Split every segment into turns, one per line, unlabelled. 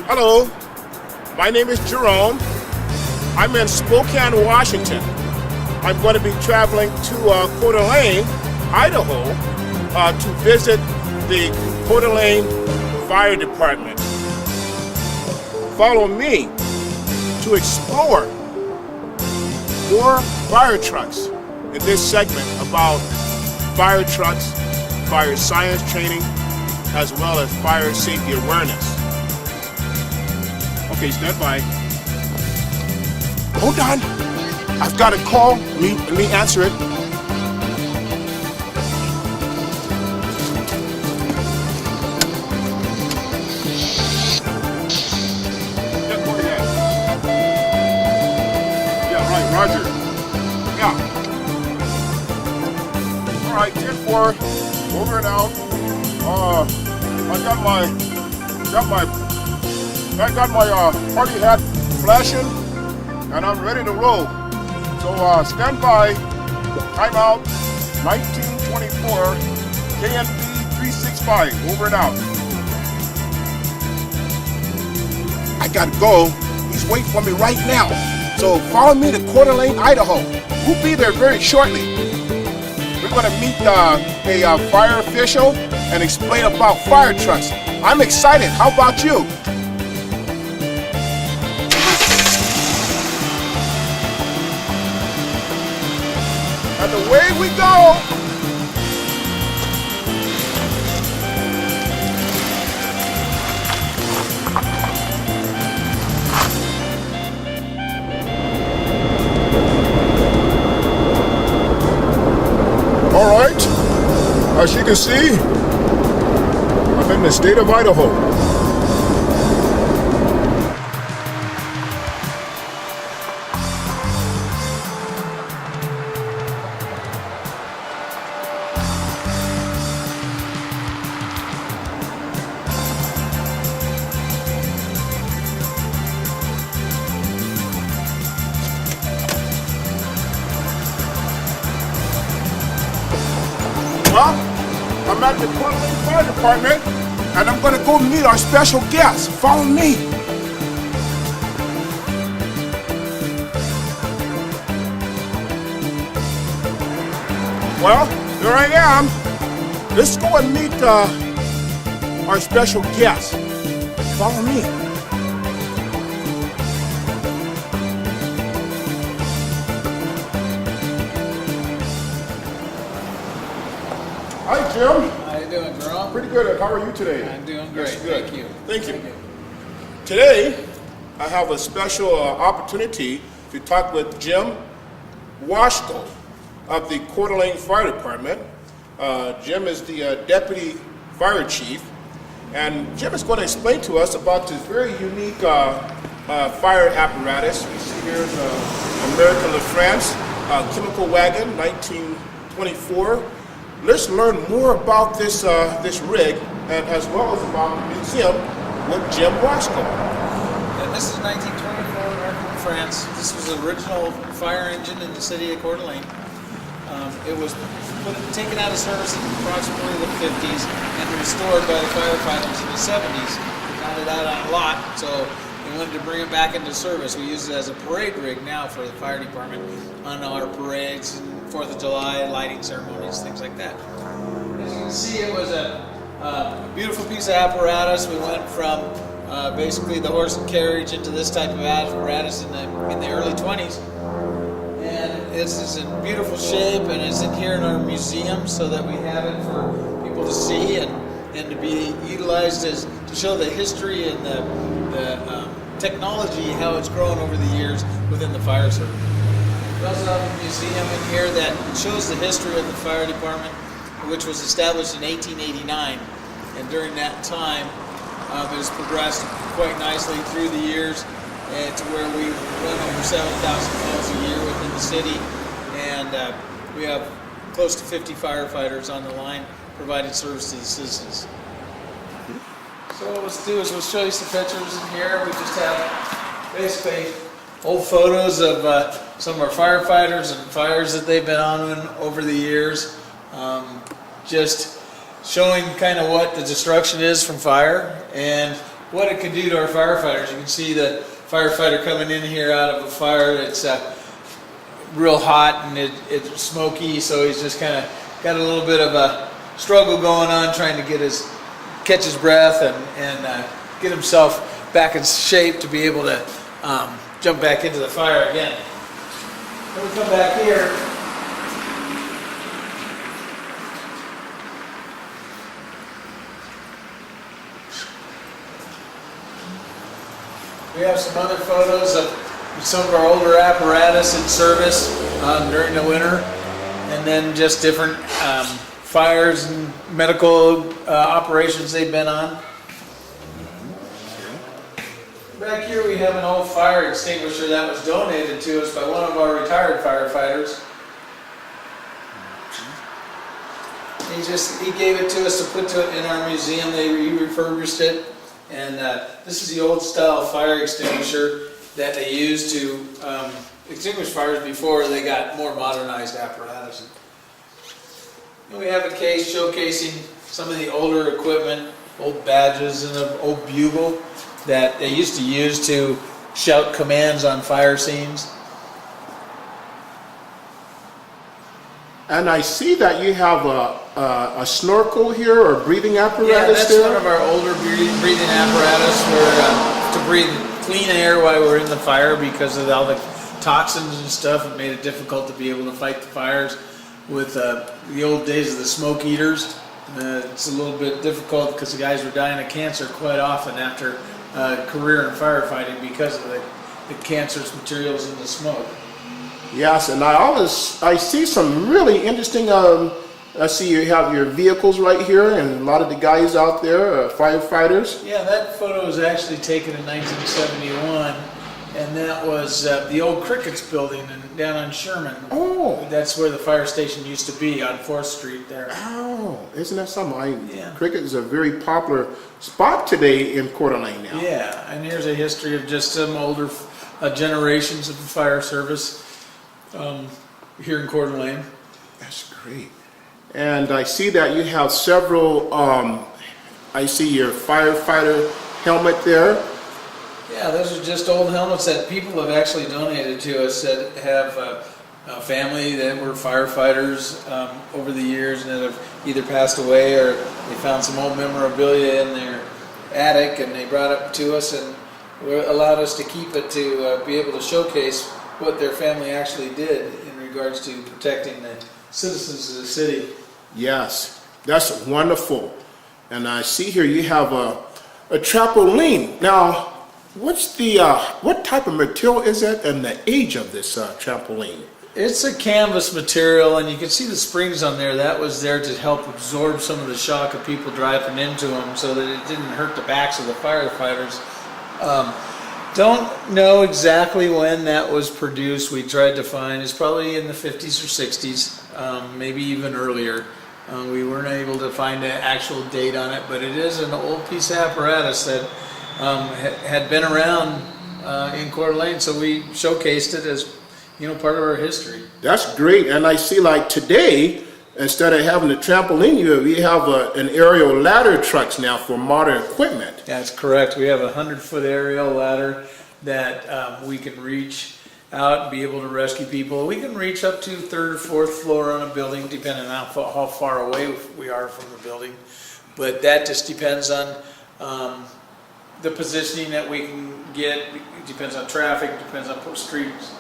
Hello, my name is Jerome. I'm in Spokane, Washington. I'm going to be traveling to Coeur D'Alene, Idaho, to visit the Coeur D'Alene Fire Department. Follow me to explore more fire trucks in this segment about fire trucks, fire science training, as well as fire safety awareness. Okay, stand by. Hold on. I've got a call. Let me answer it. Yeah, right, Roger. Yeah. All right, 10-4. Over and out. I got my party hat flashing, and I'm ready to roll. So stand by. Timeout 1924. KNB 365. Over and out. I gotta go. He's waiting for me right now. So follow me to Coeur D'Alene, Idaho. We'll be there very shortly. We're gonna meet a fire official and explain about fire trucks. I'm excited. How about you? And away we go! All right, as you can see, I'm in the state of Idaho. Well, I'm at the Coeur D'Alene Fire Department, and I'm going to go meet our special guest. Follow me. Well, here I am. Let's go and meet our special guest. Follow me. Hi, Jim.
How you doing, Jerome?
Pretty good. How are you today?
I'm doing great.
Good.
Thank you.
Thank you. Today, I have a special opportunity to talk with Jim Washko of the Coeur D'Alene Fire Department. Jim is the Deputy Fire Chief, and Jim is going to explain to us about this very unique fire apparatus. We see here the American La France chemical wagon, 1924. Let's learn more about this rig, and as well as about the museum with Jim Washko.
And this is 1924 American La France. This was the original fire engine in the city of Coeur D'Alene. It was taken out of service in approximately the 50s and restored by the firefighters in the 70s. We found it out on a lot, so we wanted to bring it back into service. We use it as a parade rig now for the fire department on our parades, 4th of July, lighting ceremonies, things like that. As you can see, it was a beautiful piece of apparatus. We went from basically the horse and carriage into this type of apparatus in the early 20s. And it's in beautiful shape, and it's in here in our museum so that we have it for people to see and to be utilized to show the history and the technology, how it's grown over the years within the fire service. We also have a museum in here that shows the history of the fire department, which was established in 1889. And during that time, it has progressed quite nicely through the years to where we run over 7,000 calls a year within the city. And we have close to 50 firefighters on the line providing service to the citizens. So what we'll do is we'll show you some pictures in here. We just have basically old photos of some of our firefighters and fires that they've been on over the years. Just showing kind of what the destruction is from fire and what it can do to our firefighters. You can see the firefighter coming in here out of a fire that's real hot and it's smoky, so he's just kind of got a little bit of a struggle going on, trying to catch his breath and get himself back in shape to be able to jump back into the fire again. Then we come back here. We have some other photos of some of our older apparatus in service during the winter, and then just different fires and medical operations they've been on. Back here we have an old fire extinguisher that was donated to us by one of our retired firefighters. He gave it to us to put in our museum. They refurbished it, and this is the old style fire extinguisher that they used to extinguish fires before they got more modernized apparatus. And we have a case showcasing some of the older equipment, old badges and an old bugle that they used to use to shout commands on fire scenes.
And I see that you have a snorkel here or breathing apparatus
Yeah, that's
there.
one of our older breathing apparatus to breathe clean air while we're in the fire because of all the toxins and stuff. It made it difficult to be able to fight the fires with the old days of the smoke eaters. It's a little bit difficult because the guys were dying of cancer quite often after career in firefighting because of the cancerous materials in the smoke.
Yes, and I see some really interesting. I see you have your vehicles right here, and a lot of the guys out there are firefighters.
Yeah, that photo was actually taken in 1971, and that was the old Crickets building down on Sherman.
Oh,
That's where the fire station used to be on 4th Street there.
oh, isn't that something?
Yeah.
Cricket is a very popular spot today in Coeur d'Alene now.
Yeah, and here's a history of just some older generations of the fire service here in Coeur d'Alene.
That's great. And I see that you have several, I see your firefighter helmet there.
Yeah, those are just old helmets that people have actually donated to us that have a family that were firefighters over the years and that have either passed away or they found some old memorabilia in their attic and they brought it to us and allowed us to keep it to be able to showcase what their family actually did in regards to protecting the citizens of the city.
Yes, that's wonderful. And I see here you have a trampoline. Now, what's the what type of material is it and the age of this trampoline?
It's a canvas material, and you can see the springs on there. That was there to help absorb some of the shock of people driving into them so that it didn't hurt the backs of the firefighters. Don't know exactly when that was produced. We tried to find, it's probably in the 50s or 60s, maybe even earlier. We weren't able to find an actual date on it, but it is an old piece of apparatus that had been around in Coeur d'Alene, so we showcased it as part of our history.
That's great. And I see like today, instead of having a trampoline, you have an aerial ladder trucks now for modern equipment.
That's correct. We have a 100-foot aerial ladder that we can reach out and be able to rescue people. We can reach up to 3rd or 4th floor on a building, depending on how far away we are from the building. But that just depends on the positioning that we can get. It depends on traffic, depends on streets,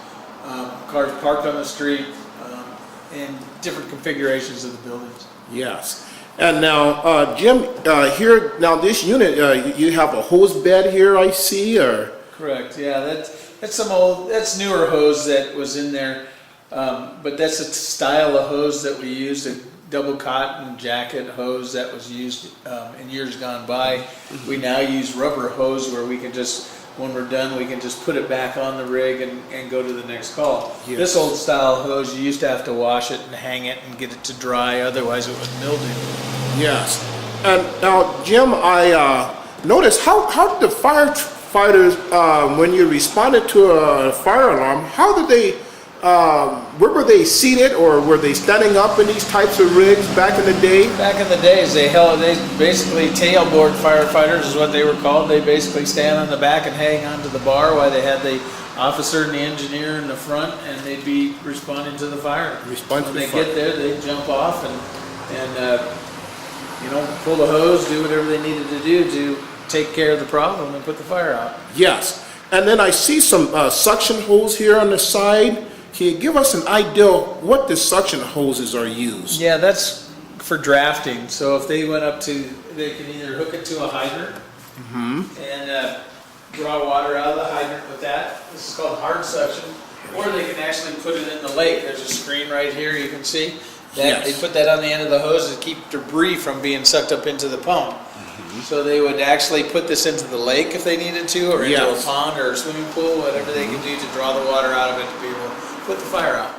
cars parked on the street, and different configurations of the buildings.
Yes. And now, Jim, here, now this unit, you have a hose bed here, I see, or?
Correct, yeah, that's newer hose that was in there, but that's a style of hose that we used, a double cotton jacket hose that was used in years gone by. We now use rubber hose where we can just, when we're done, we can just put it back on the rig and go to the next call.
Yes.
This old style hose, you used to have to wash it and hang it and get it to dry, otherwise it would mildew.
Yes. And now, Jim, I noticed, how did the firefighters, when you responded to a fire alarm, how did they Where were they seated, or were they standing up in these types of rigs back in the day?
Back in the days, they basically tailboard firefighters is what they were called. They basically stand on the back and hang onto the bar while they had the officer and the engineer in the front, and they'd be responding to the fire.
Respond to
when
the
they
fire.
get there, they'd jump off and you know, pull the hose, do whatever they needed to do to take care of the problem and put the fire out.
Yes. And then I see some suction hose here on the side. Can you give us an idea what the suction hoses are used?
Yeah, that's for drafting. So if they went up to, they can either hook it to a hydrant and draw water out of the hydrant with that. This is called hard suction. Or they can actually put it in the lake. There's a screen right here you can see. That They put that on the end of the hose to keep debris from being sucked up into the pump. So they would actually put this into the lake if they needed to, or into a pond or a swimming pool, whatever they could do to draw the water out of it to be able to put the fire out.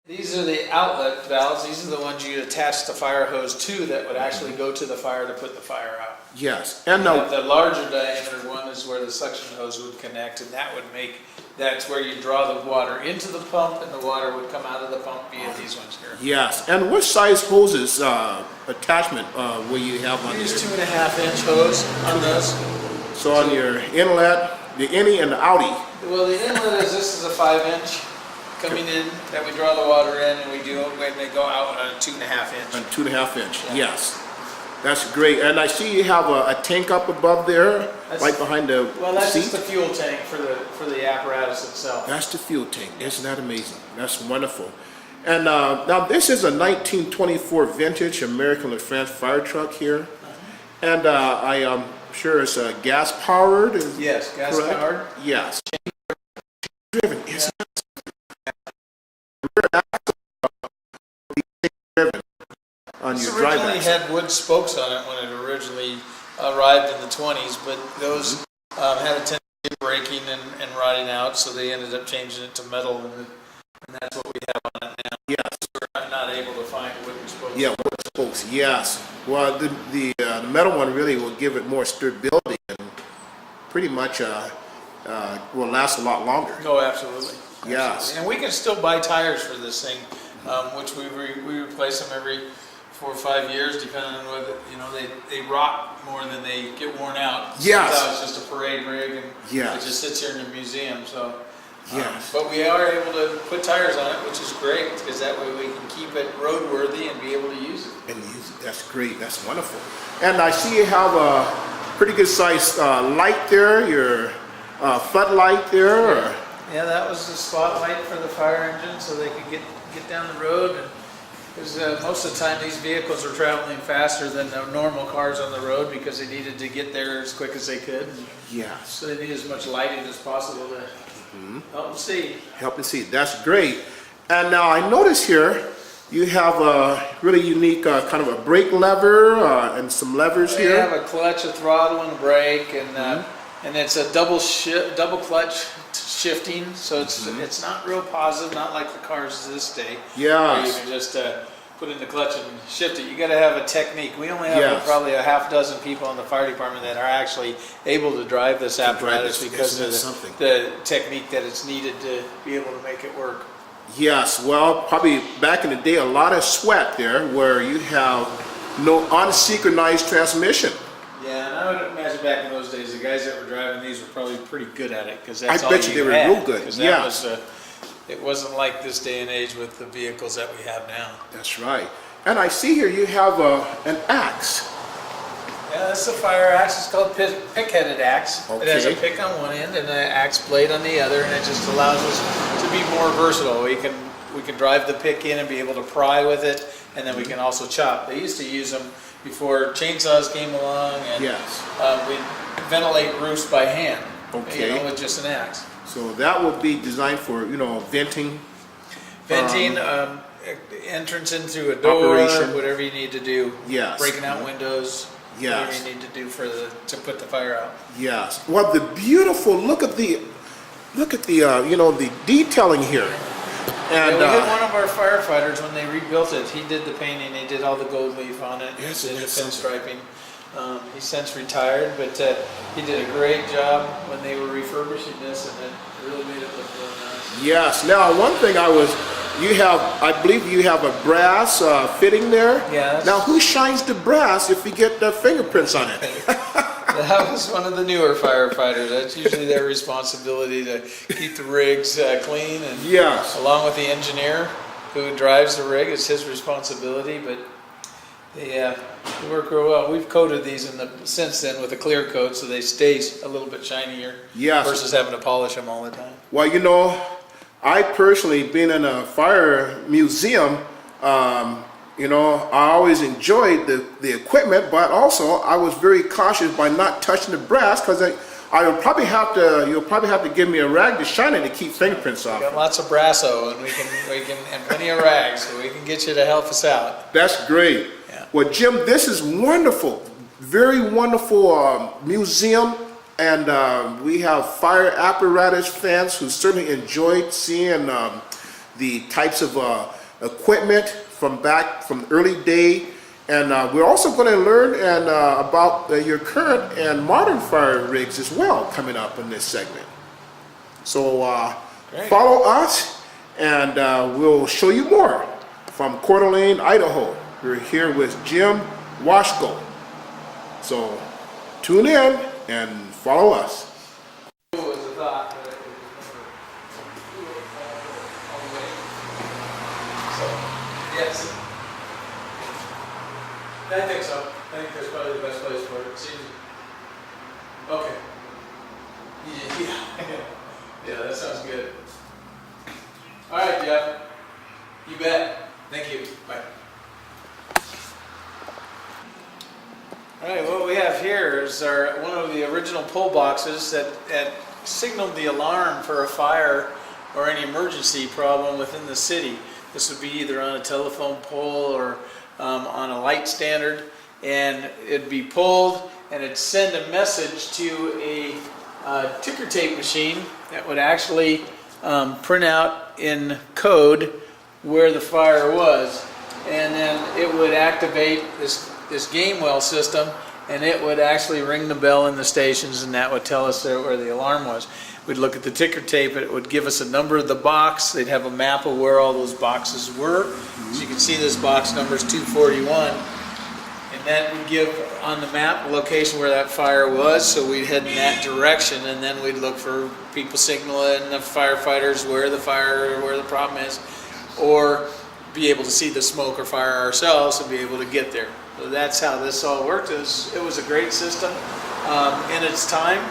These are the outlet valves. These are the ones you'd attach the fire hose to that would actually go to the fire to put the fire out.
Yes. And
The larger diameter one is where the suction hose would connect, and that would make, that's where you draw the water into the pump, and the water would come out of the pump via these ones here.
yes. And what size hoses attachment will you have on
Use
there?
2.5-inch hose on those.
So on your inlet, the innie and the outie.
Well, the inlet is, this is a 5-inch coming in that we draw the water in, and we do it when they go out on a 2.5-inch.
On 2.5-inch,
Yeah.
yes. That's great. And I see you have a tank up above there, right behind the
Well, that's
seat.
just the fuel tank for the apparatus itself.
That's the fuel tank. Isn't that amazing? That's wonderful. And now this is a 1924 vintage American France fire truck here. And I am sure it's gas powered.
Yes, gas powered.
Yes. Driven. Isn't that driven on
This
your drive
originally
axle?
had wood spokes on it when it originally arrived in the 20s, but those had a tendency of breaking and rotting out, so they ended up changing it to metal, and that's what we have on it now.
Yes.
We're not able to find wooden spokes.
Yeah, wood spokes. Yes. Well, the metal one really will give it more stability and pretty much will last a lot longer.
Oh, absolutely.
Yes.
And we can still buy tires for this thing, which we replace them every 4 or 5 years, depending on whether, you know, they rot more than they get worn out.
Yes.
Sometimes it's just a parade rig, and
Yes.
it just sits here in the museum. So,
Yes.
but we are able to put tires on it, which is great, because that way we can keep it roadworthy and be able to use it.
And use it. That's great. That's wonderful. And I see you have a pretty good size light there, your floodlight there. Or?
Yeah, that was the spotlight for the fire engine, so they could get down the road. And because most of the time these vehicles were traveling faster than the normal cars on the road because they needed to get there as quick as they could.
Yes.
So they need as much lighting as possible to help them see.
Help and see. That's great. And now I notice here you have a really unique kind of a brake lever and some levers
We
here.
have a clutch, a throttle, and a brake, and it's a double clutch shifting. So it's not real positive, not like the cars this day. Where you
Yes.
can just put in the clutch and shift it. You got to have a technique. We only have
Yes.
probably a half dozen people in the fire department that are actually able to drive this apparatus
this.
because
Isn't
of
that something?
the technique that it's needed to be able to make it work.
Yes. Well, probably back in the day, a lot of sweat there where you have no unsynchronized transmission.
Yeah, and I would imagine back in those days, the guys that were driving these were probably pretty good at it because
I
that's all
bet you they were
had,
real good,
'cause
yeah.
It wasn't like this day and age with the vehicles that we have now.
That's right. And I see here you have an axe.
Yeah, that's a fire axe. It's called pick-headed axe. It has a
Okay.
pick on one end and an axe blade on the other, and it just allows us to be more versatile. We can drive the pick in and be able to pry with it, and then we can also chop. They used to use them before chainsaws came along, and
Yes.
we'd ventilate roofs by hand,
Okay.
with just an axe.
So that would be designed for, venting.
Venting, entrance in through a door,
Operation.
whatever you need to do.
Yes.
Breaking out windows.
Yes.
Whatever you need to do to put the fire out.
Yes. Well, the beautiful look at the the detailing here. And
Yeah, we had one of our firefighters when they rebuilt it. He did the painting. He did all the gold leaf on it.
Yes,
He did the
that's something.
pinstriping. He's since retired, but he did a great job when they were refurbishing this, and it really made it look really nice.
Yes. Now, one thing I believe you have a brass fitting there.
Yeah.
Now, who shines the brass if you get the fingerprints on it?
That was one of the newer firefighters. That's usually their responsibility to keep the rigs clean, and
Yes.
along with the engineer who drives the rig, it's his responsibility. But they work real well. We've coated these since then with a clear coat, so they stay a little bit shinier.
Yes.
Versus having to polish them all the time.
Well, you know, I personally been in a fire museum. You know, I always enjoyed the equipment, but also I was very cautious by not touching the brass because you'll probably have to give me a rag to shine it to keep fingerprints off.
We got lots of brasso, and we can and plenty of rags, so we can get you to help us out.
That's great.
Yeah.
Well, Jim, this is wonderful. Very wonderful museum, and we have fire apparatus fans who certainly enjoyed seeing the types of equipment from the early day. And we're also going to learn about your current and modern fire rigs as well coming up in this segment. So
Great.
follow us, and we'll show you more from Coeur d'Alene, Idaho. We're here with Jim Washko. So tune in and follow us.
It was a thought, but it was all the way. So, yes. I think so. I think that's probably the best place for it. Seems. Okay. Yeah. Yeah, that sounds good. All right, Jeff. You bet. Thank you. Bye. All right, what we have here is one of the original pull boxes that signaled the alarm for a fire or any emergency problem within the city. This would be either on a telephone pole or on a light standard, and it'd be pulled and it'd send a message to a ticker tape machine that would actually print out in code where the fire was, and then it would activate this game well system, and it would actually ring the bell in the stations, and that would tell us where the alarm was. We'd look at the ticker tape, it would give us a number of the box. They'd have a map of where all those boxes were. So you can see this box number is 241, and that would give on the map a location where that fire was, so we'd head in that direction, and then we'd look for people signaling the firefighters where the problem is, or be able to see the smoke or fire ourselves and be able to get there. So that's how this all worked. It was a great system in its time.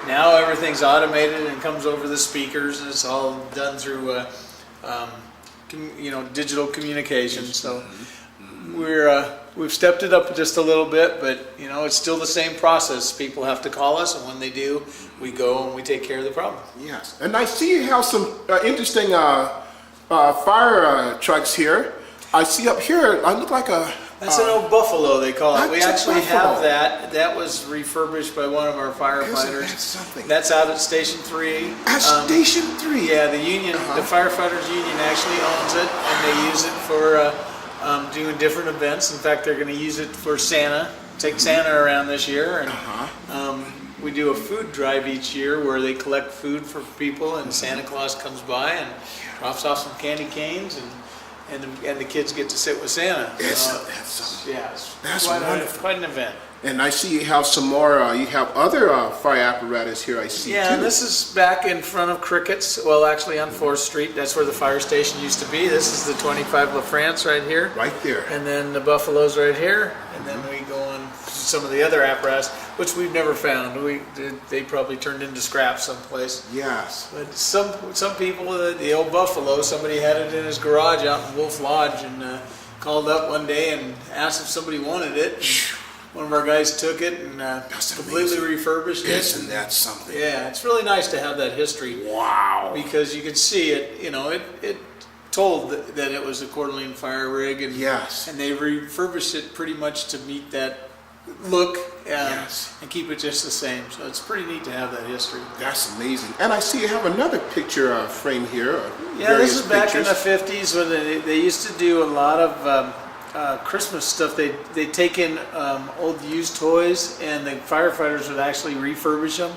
Now everything's automated and comes over the speakers, and it's all done through digital communication. So we've stepped it up just a little bit, but it's still the same process. People have to call us, and when they do, we go and we take care of the problem.
Yes, and I see you have some interesting fire trucks here. I see up here, I look like a...
That's an old Buffalo, they call it. We
That's a
actually
Buffalo.
have that. That was refurbished by one of our firefighters.
Isn't that something?
That's out at Station 3.
At Station 3?
Yeah, the union, the firefighters union actually owns it, and they use it for doing different events. In fact, they're going to use it for Santa. Take Santa around this year, and we do a food drive each year where they collect food for people, and Santa Claus comes by and drops off some candy canes, and the kids get to sit with Santa.
That's
Quite
wonderful.
Quite an event.
And I see you have some more, you have other fire apparatus here, I see
Yeah,
too.
and this is back in front of Crickett's, well actually on 4th Street, that's where the fire station used to be. This is the 25 La France right here.
Right there.
And then the Buffalo's right here, and then we go on some of the other apparatus, which we've never found. They probably turned into scrap someplace.
Yes.
But some people, the old Buffalo, somebody had it in his garage out in Wolf Lodge, and called up one day and asked if somebody wanted it. One of our guys took it and completely refurbished it.
Isn't that something?
Yeah, it's really nice to have that history.
Wow.
Because you can see it, it told that it was a Coeur d'Alene fire rig, and
Yes.
and they refurbished it pretty much to meet that look
Yes.
and keep it just the same. So it's pretty neat to have that history.
That's amazing. And I see you have another picture frame here.
Yeah, this is back in the
pictures.
50s when they used to do a lot of Christmas stuff. They take in old used toys, and the firefighters would actually refurbish them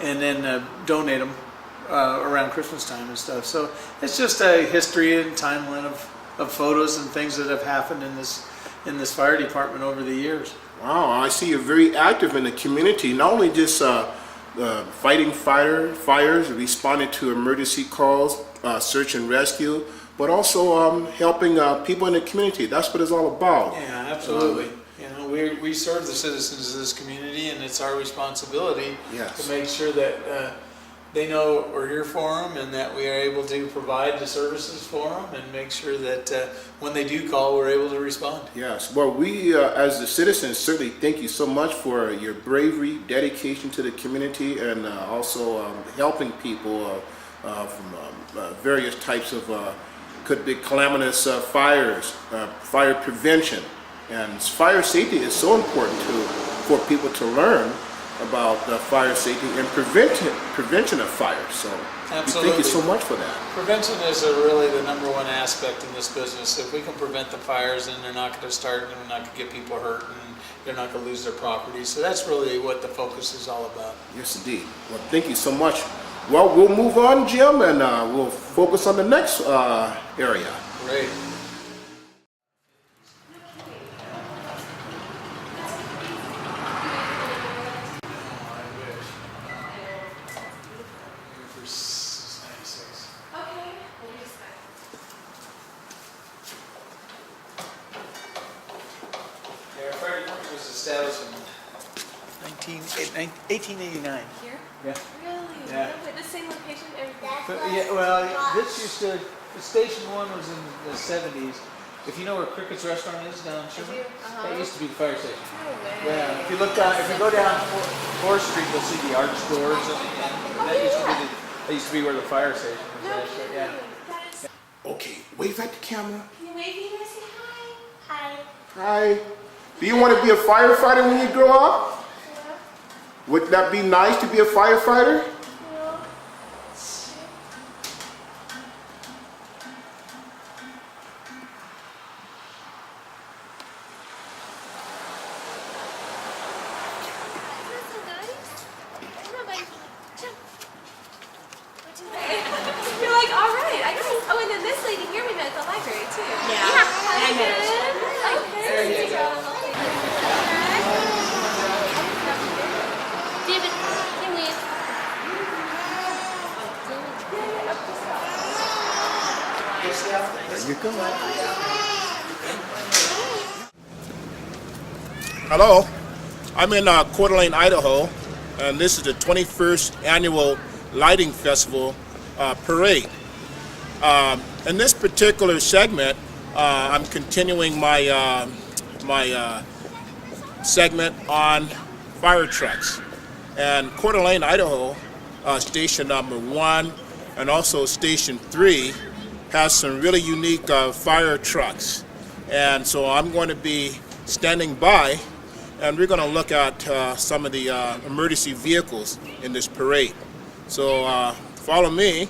and then donate them around Christmas time and stuff. So it's just a history and timeline of photos and things that have happened in this fire department over the years.
Wow, I see you're very active in the community, not only just fighting fires, responding to emergency calls, search and rescue, but also helping people in the community. That's what it's all about.
Yeah, absolutely. You know, we serve the citizens of this community, and it's our responsibility to make sure that they know we're here for them, and that we are able to provide the services for them, and make sure that when they do call, we're able to respond.
Yes. Well, we as the citizens certainly thank you so much for your bravery, dedication to the community, and also helping people from various types of could be calamitous fires, fire prevention, and fire safety is so important for people to learn about fire safety and prevention of fire. So
Absolutely.
Thank you so much for that.
Prevention is really the number one aspect in this business. If we can prevent the fires, then they're not going to start, and we're not going to get people hurt, and they're not going to lose their property. So that's really what the focus is all about.
Yes, indeed. Well, thank you so much. Well, we'll move on, Jim, and we'll focus on the next area.
Great. Established in 1889.
Here?
Yeah.
Really?
Yeah.
Okay, the same location, everything?
Yeah, well, this used to, Station 1 was in the 70s. If you know where Crickett's Restaurant is down Sherman, that used to be the fire station.
No way.
Yeah, if you look down, if you go down 4th Street, you'll see the arch doors, and that used to be where the fire station was.
No
Actually. Yeah.
kidding. That is...
Okay, wave at the camera.
Can you wave? You guys say hi?
Hi. Do you want to be a firefighter when you grow up?
Yeah.
Would that be nice to be a firefighter?
Yeah. You're like, all right, I guess. Oh, and then this lady here we met at the library too.
Yeah.
Hi,
I met her.
good. Okay.
David, can we?
There you go. Hello, I'm in Coeur D'Alene, Idaho, and this is the 21st annual Lighting Festival parade. In this particular segment, I'm continuing my segment on fire trucks. And Coeur d'Alene, Idaho, station number 1 and also station 3 has some really unique fire trucks. And so I'm going to be standing by, and we're going to look at some of the emergency vehicles in this parade. So follow me,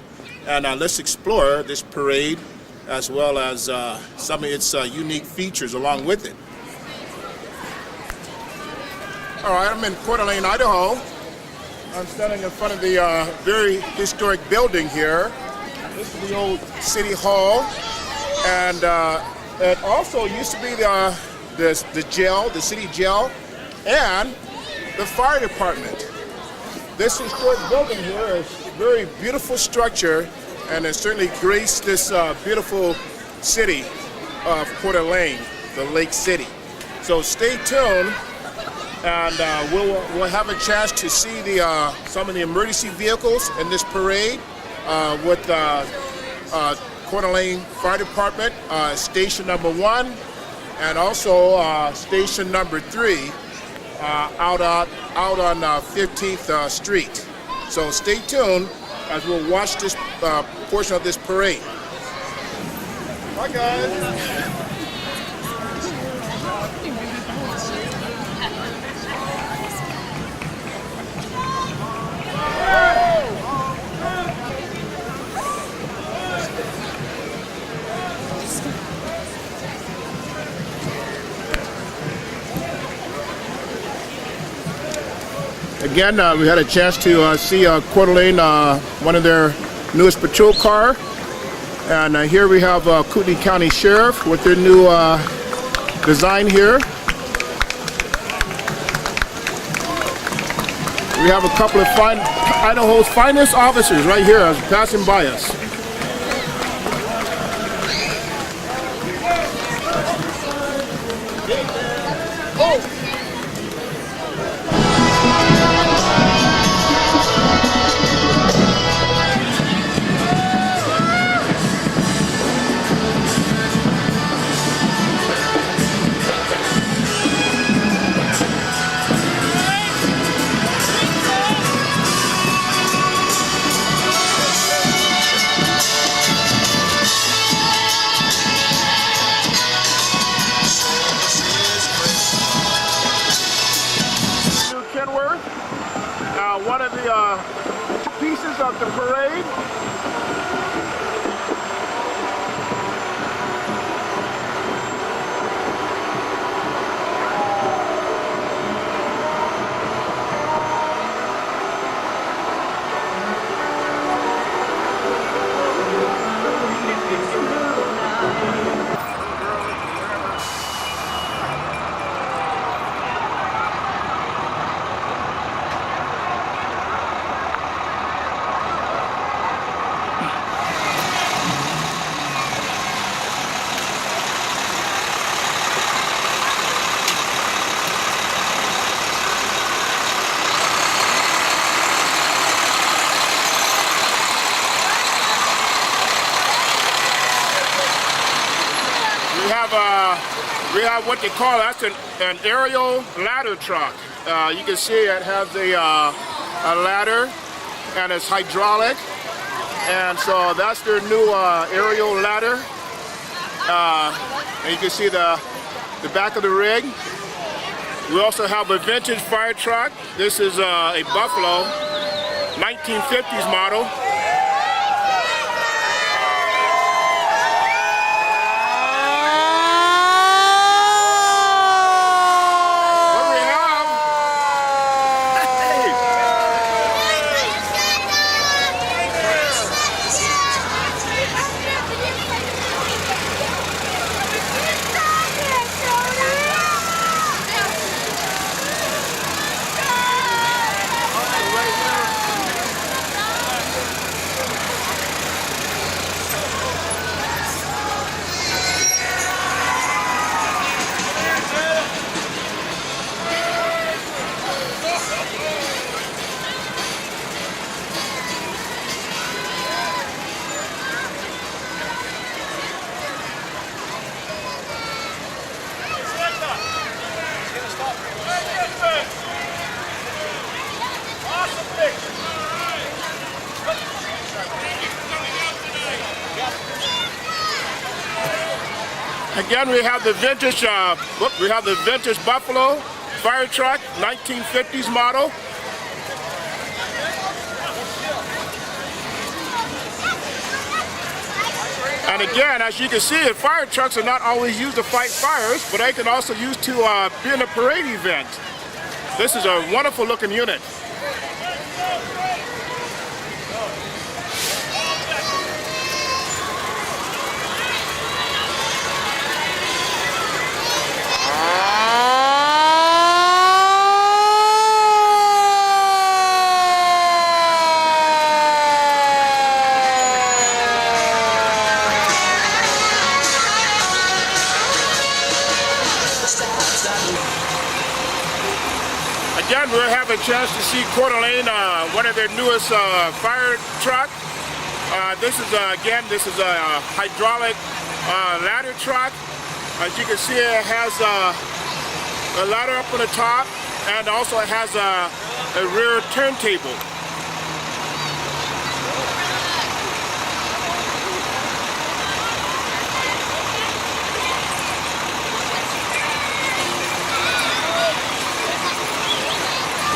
and let's explore this parade as well as some of its unique features along with it. All right, I'm in Coeur d'Alene, Idaho. I'm standing in front of the very historic building here. This is the old City Hall, and it also used to be the jail, the city jail, and the fire department. This historic building here is a very beautiful structure, and it certainly graced this beautiful city of Coeur d'Alene, the Lake City. So stay tuned, and we'll have a chance to see some of the emergency vehicles in this parade with Coeur d'Alene Fire Department, station number 1, and also station number 3 out on 15th Street. So stay tuned as we'll watch this portion of this parade. Bye, guys. Again, we had a chance to see Coeur d'Alene, one of their newest patrol car. And here we have Kootenai County Sheriff with their new design here. We have a couple of Idaho's finest officers right here passing by us. One of the pieces of the parade. We have what they call, that's an aerial ladder truck. You can see it has a ladder and it's hydraulic. And so that's their new aerial ladder. And you can see the back of the rig. We also have a vintage fire truck. This is a Buffalo 1950s model. Again, we have the vintage Buffalo fire truck, 1950s model. And again, as you can see, fire trucks are not always used to fight fires, but they can also use to be in a parade event. This is a wonderful looking unit. Again, we'll have a chance to see Coeur d'Alene, one of their newest fire truck. This is a hydraulic ladder truck. As you can see, it has a ladder up on the top, and also it has a rear turntable.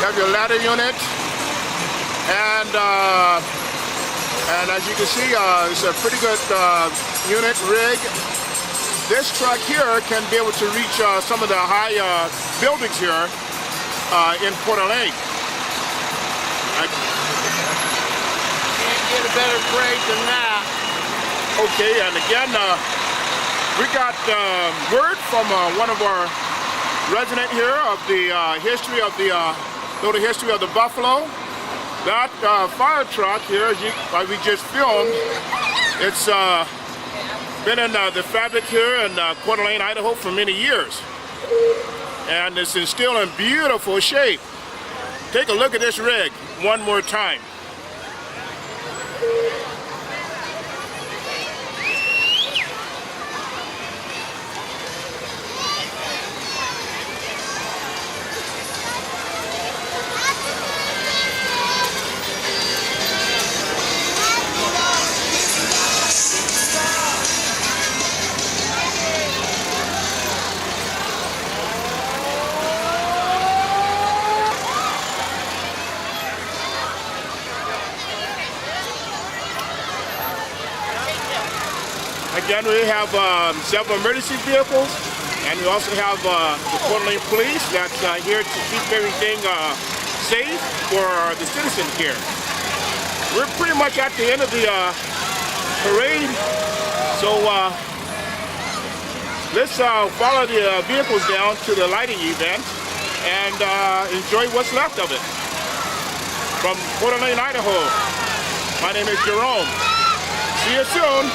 You have your ladder unit, and as you can see, it's a pretty good unit rig. This truck here can be able to reach some of the high buildings here in Coeur d'Alene.
Can't get a better parade than that.
Okay, and again, we got word from one of our residents here of the history of the buffalo. That fire truck here, as we just filmed, it's been in the fabric here in Coeur d'Alene, Idaho for many years. And it's still in beautiful shape. Take a look at this rig one more time. Again, we have several emergency vehicles, and we also have the Coeur d'Alene police that's here to keep everything safe for the citizens here. We're pretty much at the end of the parade, so let's follow the vehicles down to the lighting event and enjoy what's left of it. From Coeur d'Alene, Idaho, my name is Jerome. See you soon.